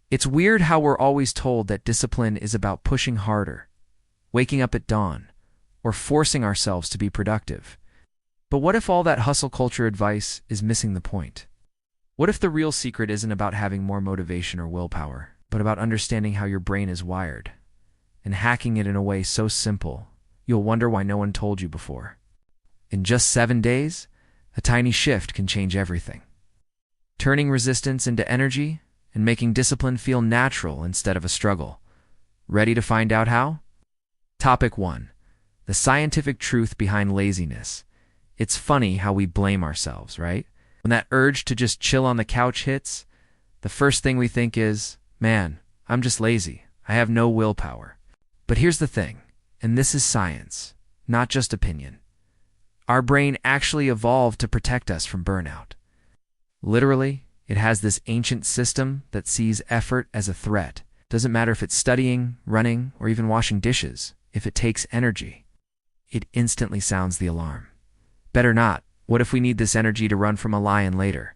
It's weird how we're always told that discipline is about pushing harder, waking up at dawn, or forcing ourselves to be productive. But what if all that hustle culture advice is missing the point? What if the real secret isn't about having more motivation or willpower, but about understanding how your brain is wired, and hacking it in a way so simple, you'll wonder why no one told you before? In just 7 days, a tiny shift can change everything. Turning resistance into energy and making discipline feel natural instead of a struggle. Ready to find out how? Topic 1. The scientific truth behind laziness. It's funny how we blame ourselves, right? When that urge to just chill on the couch hits, the first thing we think is, man, I'm just lazy. I have no willpower. But here's the thing, and this is science, not just opinion. Our brain actually evolved to protect us from burnout. Literally, it has this ancient system that sees effort as a threat. Doesn't matter if it's studying, running, or even washing dishes. If it takes energy, it instantly sounds the alarm. Better not. What if we need this energy to run from a lion later?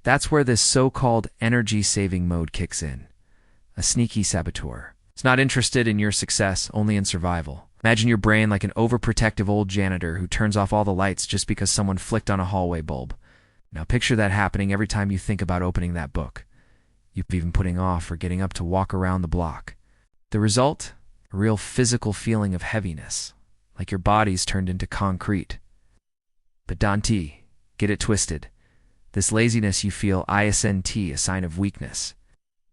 That's where this so-called energy-saving mode kicks in. A sneaky saboteur. It's not interested in your success, only in survival. Imagine your brain like an overprotective old janitor who turns off all the lights just because someone flicked on a hallway bulb. Now picture that happening every time you think about opening that book. You've even putting off or getting up to walk around the block. The result? A real physical feeling of heaviness, like your body's turned into concrete. But don't get it twisted. This laziness you feel isn't a sign of weakness.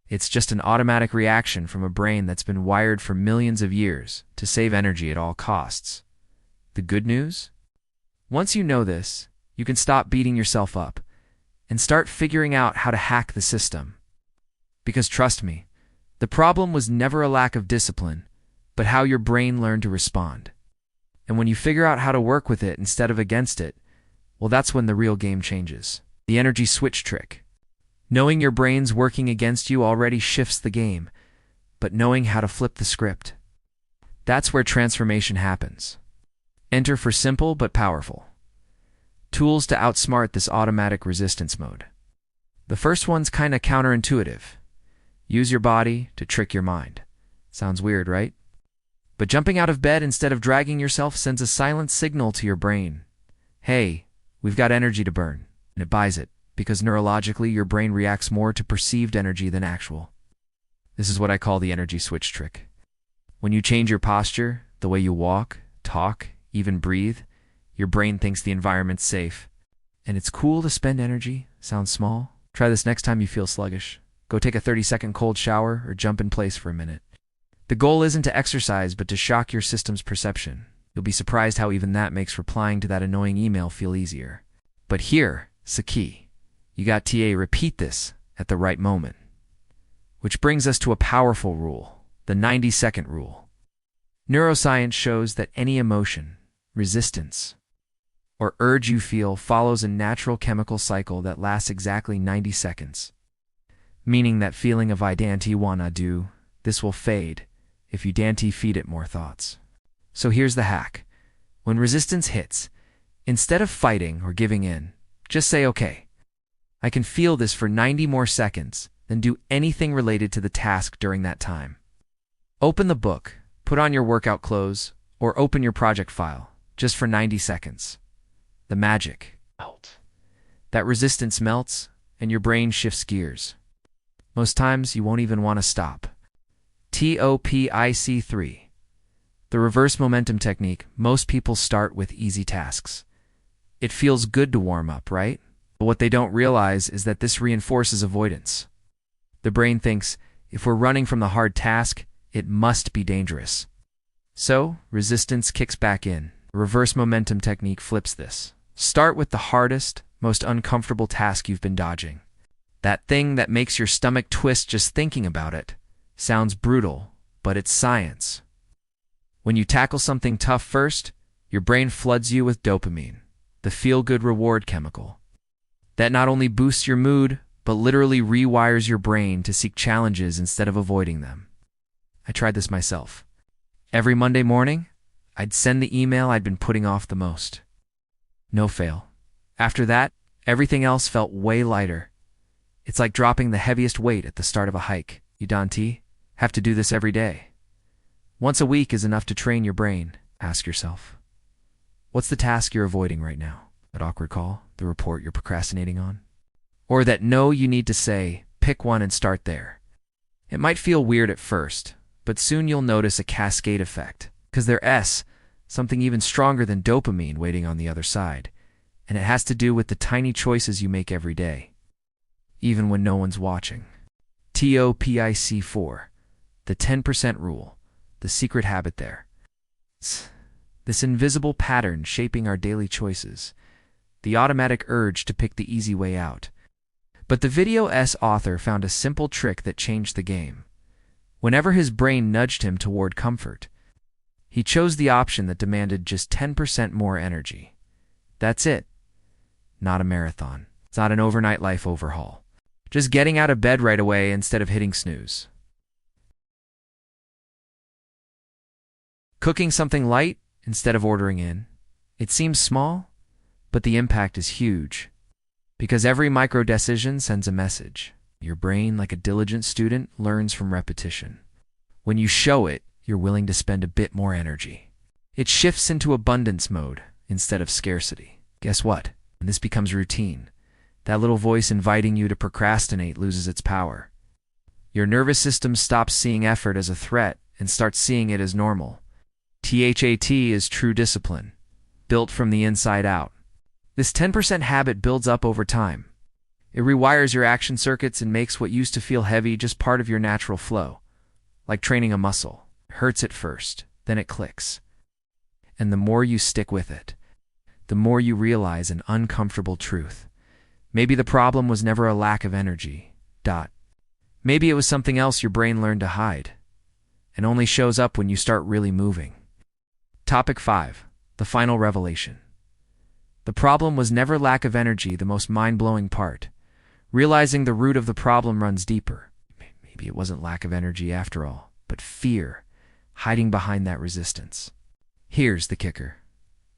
It's just an automatic reaction from a brain that's been wired for millions of years to save energy at all costs. The good news? Once you know this, you can stop beating yourself up and start figuring out how to hack the system. Because trust me, the problem was never a lack of discipline, but how your brain learned to respond. And when you figure out how to work with it instead of against it, well, that's when the real game changes. The energy switch trick. Knowing your brain's working against you already shifts the game, but knowing how to flip the script. That's where transformation happens. Enter for simple but powerful. Tools to outsmart this automatic resistance mode. The first one's kinda counterintuitive. Use your body to trick your mind. Sounds weird, right? But jumping out of bed instead of dragging yourself sends a silent signal to your brain. Hey, we've got energy to burn. And it buys it, because neurologically your brain reacts more to perceived energy than actual. This is what I call the energy switch trick. When you change your posture, the way you walk, talk, even breathe, your brain thinks the environment's safe. And it's cool to spend energy. Sounds small. Try this next time you feel sluggish. Go take a 30-second cold shower or jump in place for a minute. The goal isn't to exercise, but to shock your system's perception. You'll be surprised how even that makes replying to that annoying email feel easier. But here's the key. You got to repeat this at the right moment. Which brings us to a powerful rule, the 90-second rule. Neuroscience shows that any emotion, resistance, or urge you feel follows a natural chemical cycle that lasts exactly 90 seconds. Meaning that feeling of I don't wanna do, this will fade if you don't feed it more thoughts. So here's the hack. When resistance hits, instead of fighting or giving in, just say, okay, I can feel this for 90 more seconds, then do anything related to the task during that time. Open the book, put on your workout clothes, or open your project file, just for 90 seconds. The magic. That resistance melts, and your brain shifts gears. Most times, you won't even want to stop. TOPIC 3. The reverse momentum technique. Most people start with easy tasks. It feels good to warm up, right? But what they don't realize is that this reinforces avoidance. The brain thinks, if we're running from the hard task, it must be dangerous. So, resistance kicks back in. The reverse momentum technique flips this. Start with the hardest, most uncomfortable task you've been dodging. That thing that makes your stomach twist just thinking about it. Sounds brutal, but it's science. When you tackle something tough first, your brain floods you with dopamine, the feel-good reward chemical. That not only boosts your mood, but literally rewires your brain to seek challenges instead of avoiding them. I tried this myself. Every Monday morning, I'd send the email I'd been putting off the most. No fail. After that, everything else felt way lighter. It's like dropping the heaviest weight at the start of a hike. You Dante, have to do this every day. Once a week is enough to train your brain. Ask yourself, what's the task you're avoiding right now? That awkward call? The report you're procrastinating on? Or that no you need to say, pick one and start there. It might feel weird at first, but soon you'll notice a cascade effect, because there's something even stronger than dopamine waiting on the other side, and it has to do with the tiny choices you make every day, even when no one's watching. TOPIC 4, the 10% rule, the secret habit there. This invisible pattern shaping our daily choices, the automatic urge to pick the easy way out. But the video's author found a simple trick that changed the game. Whenever his brain nudged him toward comfort, he chose the option that demanded just 10% more energy. That's it. Not a marathon. It's not an overnight life overhaul. Just getting out of bed right away instead of hitting snooze. Cooking something light instead of ordering in. It seems small, but the impact is huge. Because every micro-decision sends a message. Your brain, like a diligent student, learns from repetition. When you show it, you're willing to spend a bit more energy. It shifts into abundance mode instead of scarcity. Guess what? When this becomes routine, that little voice inviting you to procrastinate loses its power. Your nervous system stops seeing effort as a threat and starts seeing it as normal. THAT is true discipline, built from the inside out. This 10% habit builds up over time. It rewires your action circuits and makes what used to feel heavy just part of your natural flow. Like training a muscle. It hurts at first, then it clicks. And the more you stick with it, the more you realize an uncomfortable truth. Maybe the problem was never a lack of energy. Maybe it was something else your brain learned to hide, and only shows up when you start really moving. Topic 5. The final revelation. The problem was never lack of energy, the most mind-blowing part. Realizing the root of the problem runs deeper. Maybe it wasn't lack of energy after all, but fear, hiding behind that resistance. Here's the kicker.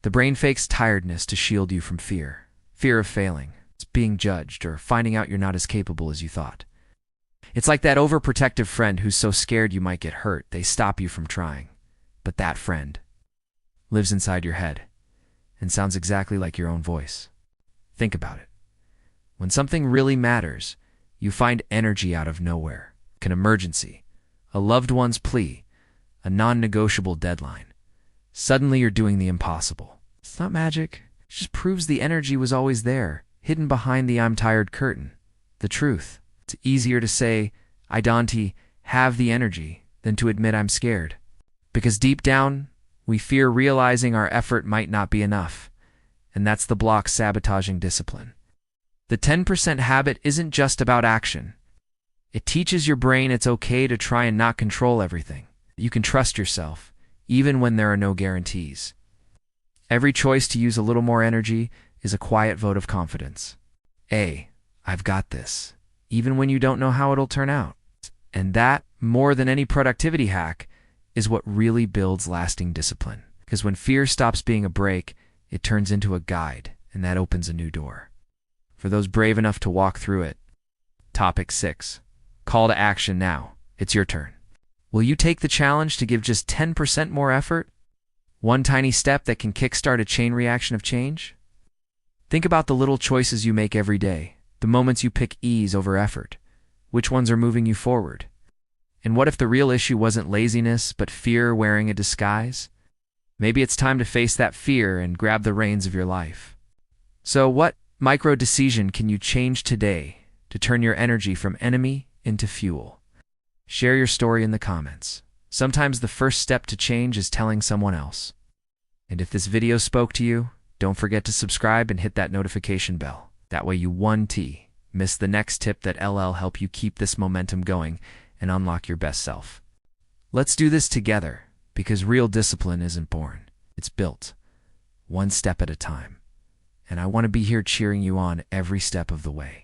The brain fakes tiredness to shield you from fear. Fear of failing, being judged, or finding out you're not as capable as you thought. It's like that overprotective friend who's so scared you might get hurt, they stop you from trying. But that friend lives inside your head and sounds exactly like your own voice. Think about it. When something really matters, you find energy out of nowhere. An emergency, a loved one's plea, a non-negotiable deadline. Suddenly you're doing the impossible. It's not magic. It just proves the energy was always there, hidden behind the I'm tired curtain. The truth. It's easier to say, I Dante, have the energy, than to admit I'm scared. Because deep down, we fear realizing our effort might not be enough. And that's the block sabotaging discipline. The 10% habit isn't just about action. It teaches your brain it's okay to try and not control everything. You can trust yourself, even when there are no guarantees. Every choice to use a little more energy is a quiet vote of confidence. I've got this, even when you don't know how it'll turn out. And that, more than any productivity hack, is what really builds lasting discipline. Because when fear stops being a brake, it turns into a guide, and that opens a new door. For those brave enough to walk through it. Topic 6. Call to action now. It's your turn. Will you take the challenge to give just 10% more effort? One tiny step that can kickstart a chain reaction of change? Think about the little choices you make every day, the moments you pick ease over effort. Which ones are moving you forward? And what if the real issue wasn't laziness, but fear wearing a disguise? Maybe it's time to face that fear and grab the reins of your life. So what micro-decision can you change today to turn your energy from enemy into fuel? Share your story in the comments. Sometimes the first step to change is telling someone else. And if this video spoke to you, don't forget to subscribe and hit that notification bell. That way you won't miss the next tip that help you keep this momentum going and unlock your best self. Let's do this together, because real discipline isn't born. It's built, one step at a time. And I want to be here cheering you on every step of the way.